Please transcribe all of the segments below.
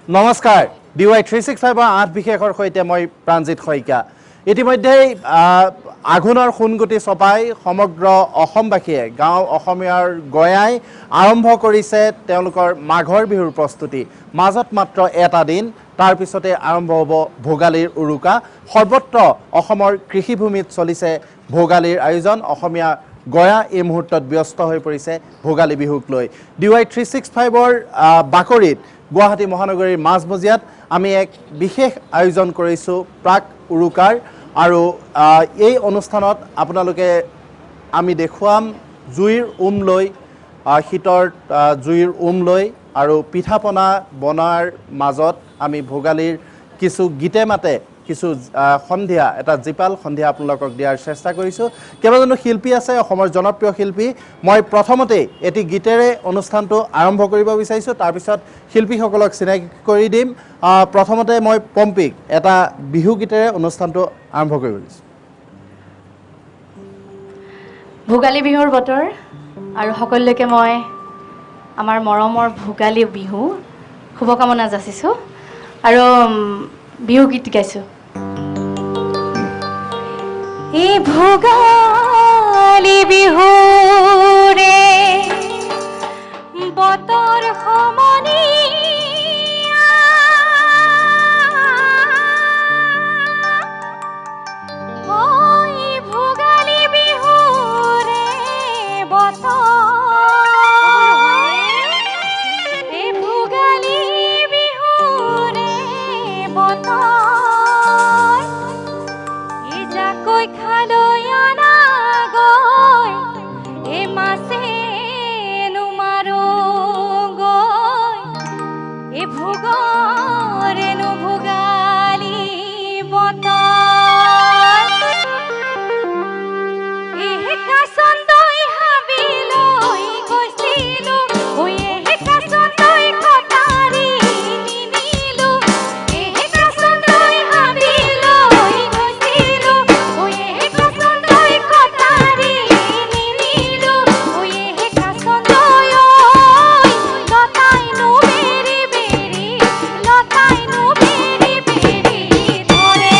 নমস্কাৰ DY 365 8 বিশেষৰ সৈতে মই প্ৰাঞ্জিত শইকীয়া ইতিমধ্যে আঘোণৰ খুনগুটি চপাই সমগ্ৰ অসমবাসীয়ে গাঁও অসমীয়াৰ গয়াই আৰম্ভ কৰিছে তেওঁলোকৰ মাঘৰ বিহুৰ প্ৰস্তুতি মাজত মাত্ৰ এটা দিন তাৰ পিছতে আৰম্ভ হ'ব ভোগালীৰ উৰুকা সৰ্বত্ৰ অসমৰ কৃষিভূমিত চলিছে ভোগালীৰ আয়োজন অসমীয়া গয়া এই মুহূৰ্তত ব্যস্ত হৈ পৰিছে ভোগালী বিহুক লৈ DY 365ৰ বাকৰিত গুৱাহাটী মহানগৰীৰ মাজমজিয়াত আমি এক বিশেষ আয়োজন কৰিছোঁ প্ৰাক উৰুকাৰ আৰু এই অনুষ্ঠানত আপোনালোকে আমি দেখুৱাম জুইৰ লৈ শীতৰ জুইৰ লৈ আৰু পিঠাপনা বনাৰ মাজত আমি ভোগালীৰ কিছু গীতে মাতে কিছু সন্ধিয়া এটা জিপাল সন্ধিয়া আপোনালোকক দিয়াৰ চেষ্টা কৰিছোঁ কেইবাজনো শিল্পী আছে অসমৰ জনপ্ৰিয় শিল্পী মই প্ৰথমতে এটি গীতেৰে অনুষ্ঠানটো আৰম্ভ কৰিব বিচাৰিছোঁ তাৰপিছত শিল্পীসকলক চিনাকি কৰি দিম প্ৰথমতে মই পম্পিক এটা বিহু গীতেৰে অনুষ্ঠানটো আৰম্ভ কৰিব বিচাৰিছোঁ ভোগালী বিহুৰ বতৰ আৰু সকলোকে মই আমাৰ মৰমৰ ভোগালী বিহু শুভকামনা যাচিছোঁ আৰু বিহু গীত গাইছোঁ এই ভোগালী বিহুৰে বতৰ সমনীয়া ঐ ভোগালী বিহুৰে বতৰ এই ভোগালী বিহুৰে বতৰ এই জাকৈ খালৈ অনা গৈ এই মাছে নুমাৰো গৈ এই ভোগৰেনো ভোগালী বতৰ এই কাচন্দৈ হাবিলৈ গৈছিলোঁ ঐ এই কাচন্দৈ কটাৰী নিনিলোঁ এই কাচন্দৈ হাবিলৈ গৈছিলোঁ ঐ এই কাচন্দৈ কটাৰী নিনিলোঁ ঐ এই কাচন্দৈ লতাইনো বেৰি বেৰি লতাইনো বেৰি বেৰি ধৰে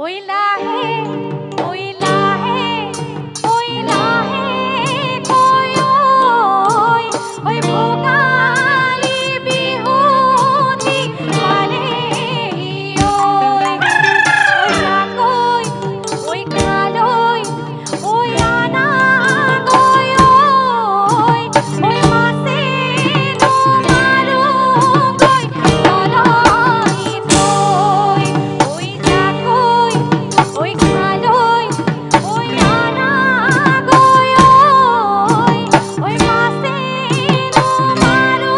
ওই লাহে ওই লাহে ওই লাহে কয় ওই ভোগালী বিহুতি পালেহি ওই লাকৈ ওই খালৈ ওই আনা গৈ ওই মাছে তোমাৰো গৈ তলই থৈ ওই লাকৈ ওই খালৈ ওই আনা গৈ ওই মাছে তোমাৰো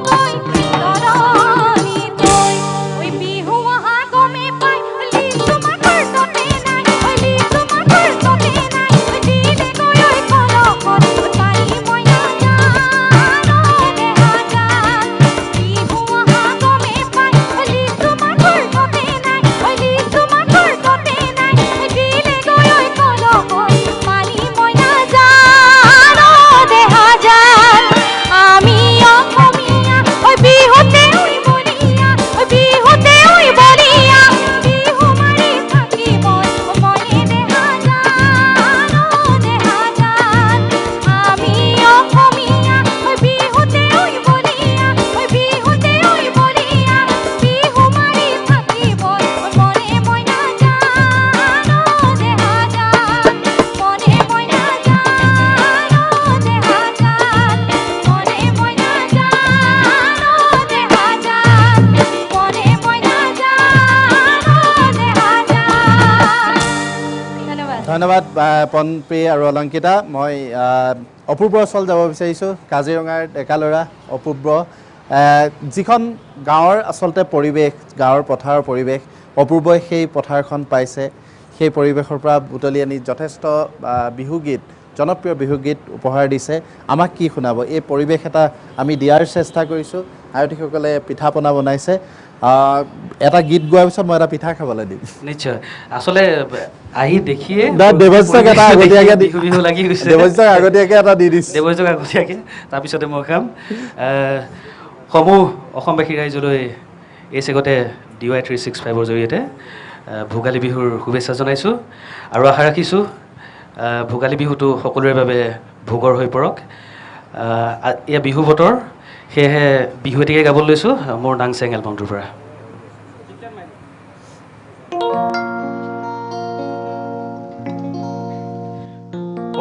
গৈ তলই থৈ ওই বিহু অহা গমে পাই লিচু মাকৰ ততে নাই ওই লিচু মাকৰ ততে নাই ওই দিলে গৈ ওই কলহত ওই পাৰি মই নাজানো দেহা জান বিহু অহা গমে পাই লিচু মাকৰ ততে নাই ওই লিচু মাকৰ ততে নাই ওই দিলে গৈ ওই কলহত পাৰি মই নাজানো দেহা জান আমি অসমীয়া ওই বিহুতে ওই বলিয়া ওই বিহুতে ওই বলিয়া বিহু মাৰি থাকিব মনে দেহা জানো দেহা জান আমি অসমীয়া ওই বিহুতে ওই বলিয়া ওই বিহুতে ওই বলিয়া বিহু মাৰি থাকিব মনে মই নাজানো দেহা জান মনে মই নাজানো দেহা জান মনে মই নাজানো দেহা জান মনে মই নাজানো দেহা জান ধন্যবাদ ধন্যবাদ পণপ্ৰিয় আৰু অলংকিতা মই অপূৰ্ব ওচৰলৈ যাব বিচাৰিছোঁ কাজিৰঙাৰ ডেকা ল'ৰা অপূৰ্ব যিখন গাঁৱৰ আচলতে পৰিৱেশ গাঁৱৰ পথাৰৰ পৰিৱেশ অপূৰ্বই সেই পথাৰখন পাইছে সেই পৰিৱেশৰ পৰা বুটলি আনি যথেষ্ট বিহুগীত জনপ্ৰিয় বিহুগীত উপহাৰ দিছে আমাক কি শুনাব এই পৰিৱেশ এটা আমি দিয়াৰ চেষ্টা কৰিছোঁ আয়তীসকলে পিঠা পনা বনাইছে এটা গীত গোৱাৰ পিছত মই এটা পিঠা খাবলৈ দিম নিশ্চয় আচলতে আহি দেখিয়ে দেৱজ্যক এটা আগতীয়াকৈ বিহু বিহু লাগি গৈছে দেৱজ্যক আগতীয়াকৈ এটা দি দিছোঁ দেৱজ্যক আগতীয়াকৈ তাৰপিছতে মই খাম সমূহ অসমবাসী ৰাইজলৈ এই চেগতে DY 365ৰ জৰিয়তে ভোগালী বিহুৰ শুভেচ্ছা জনাইছোঁ আৰু আশা ৰাখিছোঁ ভোগালী বিহুটো সকলোৰে বাবে ভোগৰ হৈ পৰক এয়া বিহু বতৰ সেয়েহে বিহু এটিকে গাবলৈ লৈছোঁ মোৰ নাংচেং এলবামটোৰ পৰা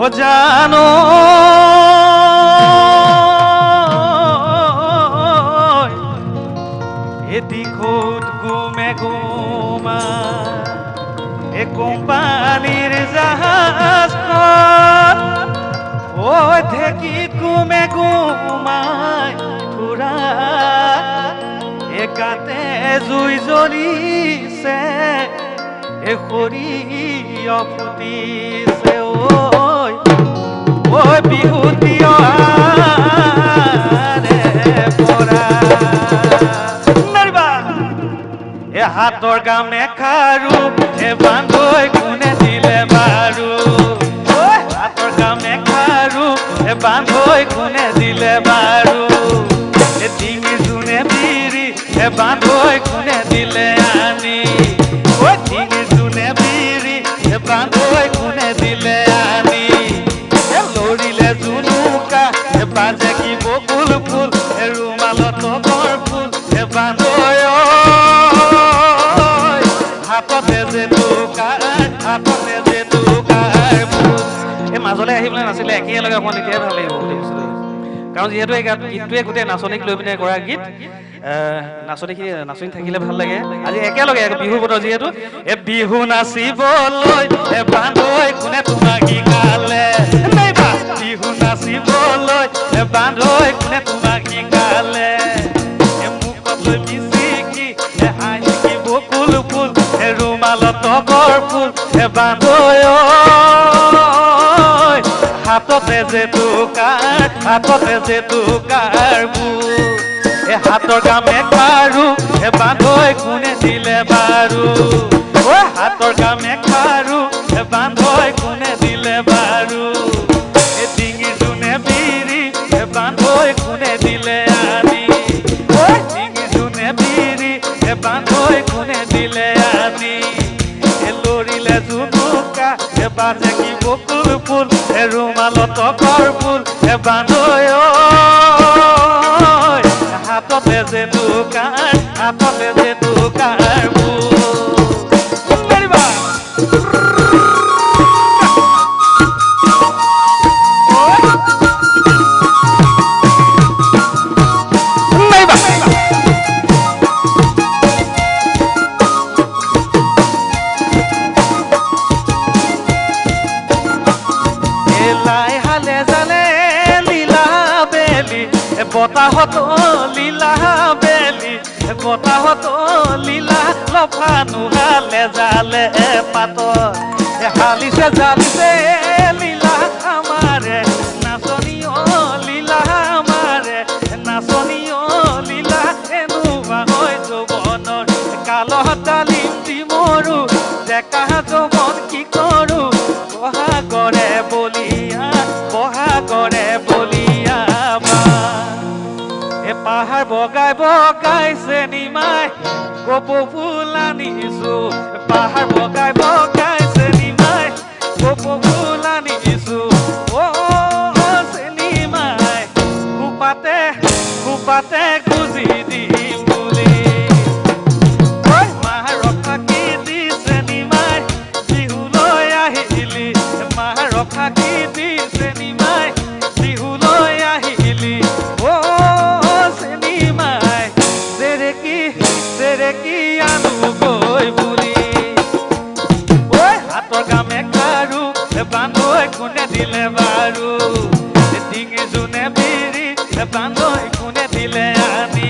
ও জানো এটি খুদ গুমে গুমা এ কোম্পানিৰ জাহাজখন ও ঢেকিত গুমে গুমাই ফুৰা এ গাতে জুই জ্বলিছে এ সৰিয়হ ফুটিছে ঐ বিহুতীয় পৰা এ হাতৰ গামে খাৰু এ বান্ধৈ কোনে দিলে বাৰু হাতৰ গামে খাৰু এ বান্ধৈ কোনে দিলে বাৰু এ ডিঙি জোনে বিৰি এ বান্ধৈ কোনে দিলে আনি ঐ ডিঙি জোনে বিৰি এ বান্ধৈ কোনে দিলে আনি এ লৰিলে জুনুকা এ বাজে কি বকুল ফুল এ ৰুমালত তগৰ ফুল এ বান্ধৈ হাততে যে টুকাৰ এই মাজলৈ আহি পেলাই নাছিলে একেলগে অকণমান এতিয়াই ভাল লাগিব বুলি কৈছিলোঁ কাৰণ যিহেতু এই গীতটোৱে গোটেই নাচনীক লৈ পিনে কৰা গীত নাচনী থাকিলে ভাল লাগে আজি একেলগে বিহু বতৰ যিহেতু এ বিহু নাচিবলৈ এ বান্ধৈ কোনে তোমাক শিকালে বিহু নাচিবলৈ এ বান্ধৈ কোনে তোমাক শিকালে এ মুখত লৈ মিচিকি এ হাঁহি বকুল ফুল এ ৰুমালত তগৰ ফুল এ বান্ধৈ হাততে যে টুকাৰ বুল এ হাতৰ গামে খাৰু এ বান্ধৈ কোনে দিলে বাৰু ঐ হাতৰ গামে খাৰু এ বান্ধৈ কোনে দিলে বাৰু এ ডিঙি জোনে বিৰি এ বান্ধৈ কোনে দিলে আনি ঐ ডিঙি জোনে বিৰি এ বান্ধৈ কোনে দিলে আনি এ বাজে কি বকুল ফুল ৰুমালত তগৰ ফুল বান্ধৈ হাততে যে দুকাৰ ফুল মাৰিবা বতাহত লীলা বেলি বতাহত লীলা লফানো হালে জালে পাতৰ হালিছে জালিছে লীলা আমাৰে নাচনী লীলা আমাৰে নাচনী লীলা এনেকুৱা হৈ যৌৱনৰ কালহ ডালিম দি মৰো ডেকা যৌৱন কি কৰো বহাগৰে বলিয়া পাহাৰ বগাই বগাইছে নিমাই কপৌ ফুল আনিছো পাহাৰ বগাই বগাইছে নিমাই কপৌ ফুল আনিছো চেনিমাই কুপাতে গুজি দিম বুলি মাহাৰক ফাঁকি দিছে নিমাই বিহুলৈ আহিলি মাহাৰক ফাঁকি দিছে নিমাই বিহুলৈ আহিলি কি আনো গৈ বুলি হাতৰ কামে খাৰু বান্ধৈ কোনে দিলে বাৰু ডিঙি জোনে বিৰি বান্ধৈ কোনে দিলে আনি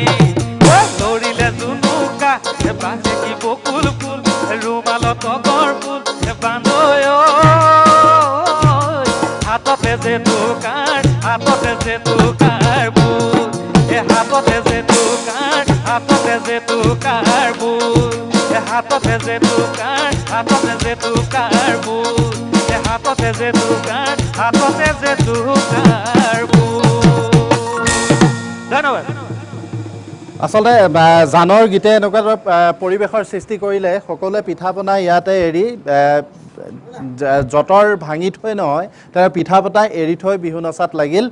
ধৰিলে জুনুকা বাজে কি বকুল ফুল ৰুমালত তগৰ ফুল বান্ধৈ হাততে যে দুকাৰ ফুল হাততে যে দুকাৰ হাততে যে দুকাৰ বুল হাততে যে দুকাৰ বুল হাততে যে দুকাৰ বুল ধন্যবাদ আচলতে জানৰ গীতে এনেকুৱা পৰিৱেশৰ সৃষ্টি কৰিলে সকলোৱে পিঠা পনা ইয়াতে এৰি যতৰ ভাঙি থৈ নহয় তাৰ পিঠা পতা এৰি থৈ বিহু নচাত লাগিল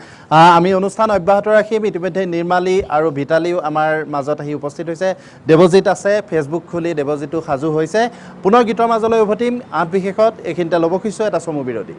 আমি অনুষ্ঠান অব্যাহত ৰাখিম ইতিমধ্যে নিৰ্মালী আৰু ভিতালীও আমাৰ মাজত আহি উপস্থিত হৈছে দেৱজিৎ আছে ফেচবুক খুলি দেৱজিতো সাজু হৈছে পুনৰ গীতৰ মাজলৈ উভতিম আঠ বিশেষত এইখিনিতে ল'ব খুজিছোঁ এটা চমু বিৰতি